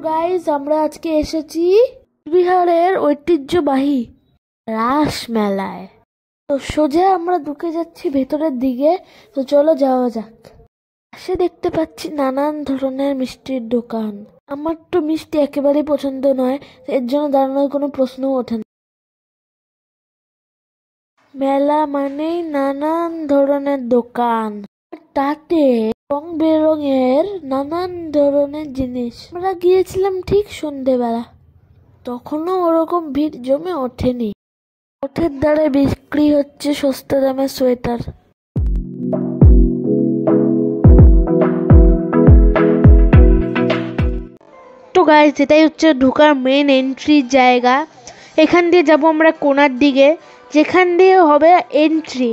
Guys, আমরা আজকে এসেছি বিহারের ঐতিহ্যবাহী রাস মেলায়। তো সোজা আমরা ঢুকে যাচ্ছি ভেতরের দিকে। তো চলো যাওয়া যাক। পাশে দেখতে পাচ্ছি নানান ধরনের মিষ্টির দোকান। আমার তো মিষ্টি একেবারেই পছন্দ নয়, এর জন্য দাঁড়ানোর কোনো প্রশ্নও ওঠে না। মেলা মানেই নানান ধরনের দোকান, তাতে রং বেরঙের নানান ধরনের জিনিস। আমরা গিয়েছিলাম ঠিক সন্ধেবেলা, তখনও ওরকম ভিড় জমে ওঠেনি। পথের ধারে বিক্রি হচ্ছে সস্তা দামের সোয়েটার। তো গাইস, এটাই হচ্ছে ঢোকার মেন এন্ট্রি জায়গা। এখান দিয়ে যাব আমরা কোণার দিকে, যেখান দিয়ে হবে এন্ট্রি।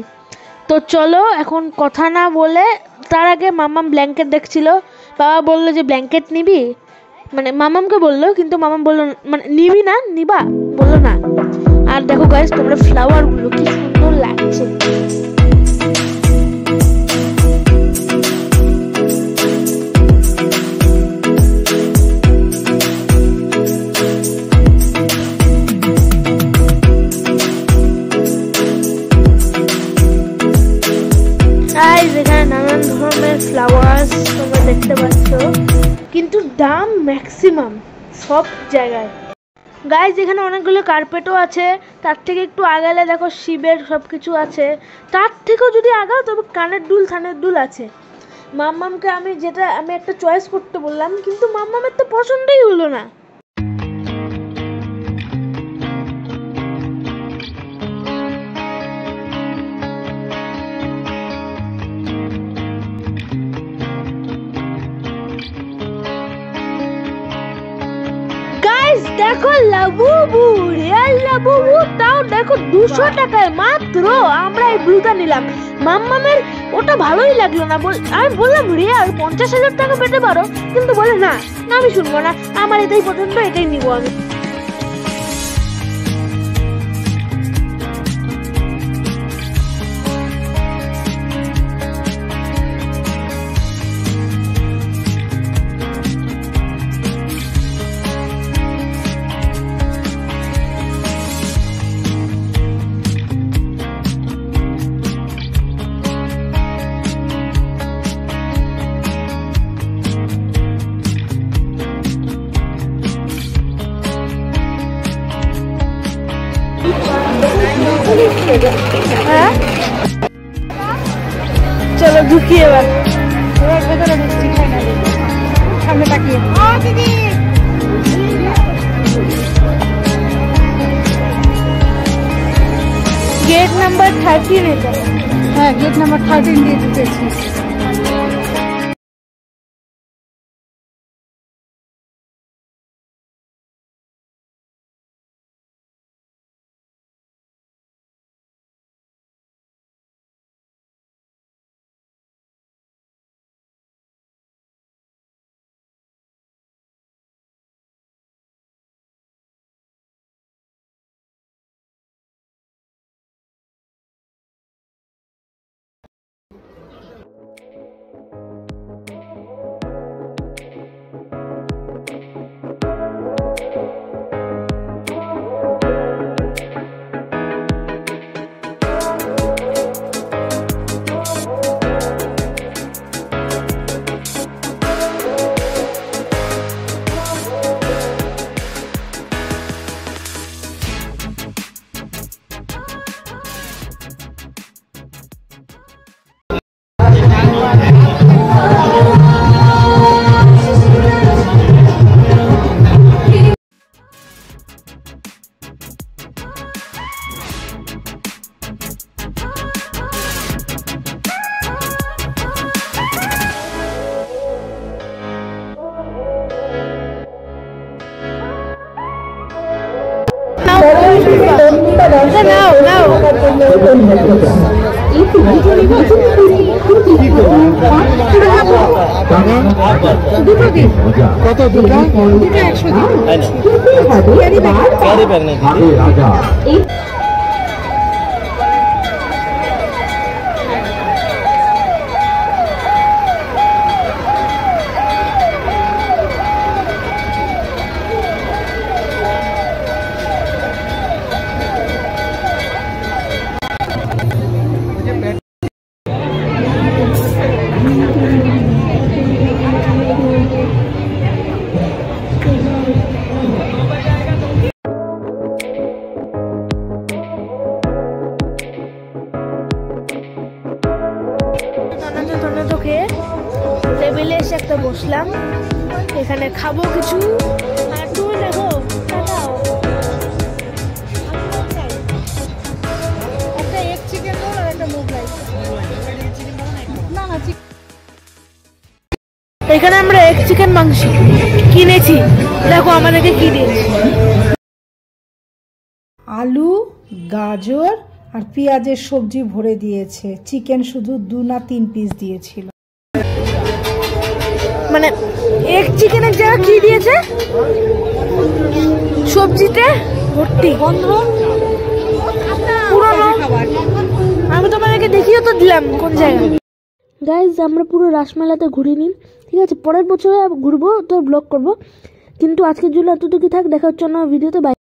তো চলো, এখন কথা না বলে, তার আগে মামাম ব্ল্যাঙ্কেট দেখছিল। বাবা বললো যে ব্ল্যাঙ্কেট নিবি, মানে মামামকে বললো, কিন্তু মামাম বললো মানে নিবি না, নিবা বললো না। আর দেখো গাইস, তোমরা ফ্লাওয়ারগুলো কি সুন্দর লাগছে। এখানে নানান ধরনের ফ্লাওয়ার্স তোমরা দেখতে পাচ্ছ, কিন্তু দাম ম্যাক্সিমাম সব জায়গায়। গাইজ, এখানে অনেকগুলো কার্পেটও আছে। তার থেকে একটু আগালে দেখো শিবের সব কিছু আছে। তার থেকেও যদি আগাও তবে কানের দুল আছে। মাম্মামকে আমি একটা চয়েস করতে বললাম, কিন্তু মাম্মামের তো পছন্দই হলো না। দেখো লাবুবু, রিয়েল লাবুবু, তাও দেখো 200 টাকায় মাত্র। আমরা এই ব্লুটা নিলাম। মাম্মামের ওটা ভালোই লাগলো না। আমি বললাম রিয়েল 50,000 টাকা পেতে পারো, কিন্তু বলে না, আমি শুনবো না, আমার এটাই পছন্দ, এটাই নিবো আমি। চলো ঢুকি এবার। সামনে তাকিয়ে গেট নাম্বার 13 এটা। হ্যাঁ, গেট নাম্বার 13 দিয়ে ঢুকেছি। কত দুটো 100 ক্যারি ব্যাগ নেই। খেয়ে টেবিলে এসে একটা বসলাম, এখানে খাবো কিছু। আর তুমি দেখো একটা এগ চিকেন রোল আর একটা মোগলাই। এখানে আমরা এগ চিকেন মাংস কিনেছি, দেখো আমাদেরকে কি দিয়েছি। আলু, গাজর আর পেঁয়াজের সবজি ভরে দিয়েছে। চিকেন শুধু 2 না 3 পিস দিয়েছিল। মানে এগ চিকেনের জায়গা কি দিয়েছে, সবজিতে ভর্তি গন্ধ পুরনো। আমি তোমাদেরকে দেখিও তো দিলাম কোন জায়গায়। গাইজ আমরা পুরো রাসমেলাতে ঘুরিনি, ঠিক আছে, পরের বছরে ঘুরবো তো ব্লগ করব, কিন্তু আজকের জন্য এতটুকু থাক। দেখা হচ্ছে অন্য ভিডিওতে। বাই।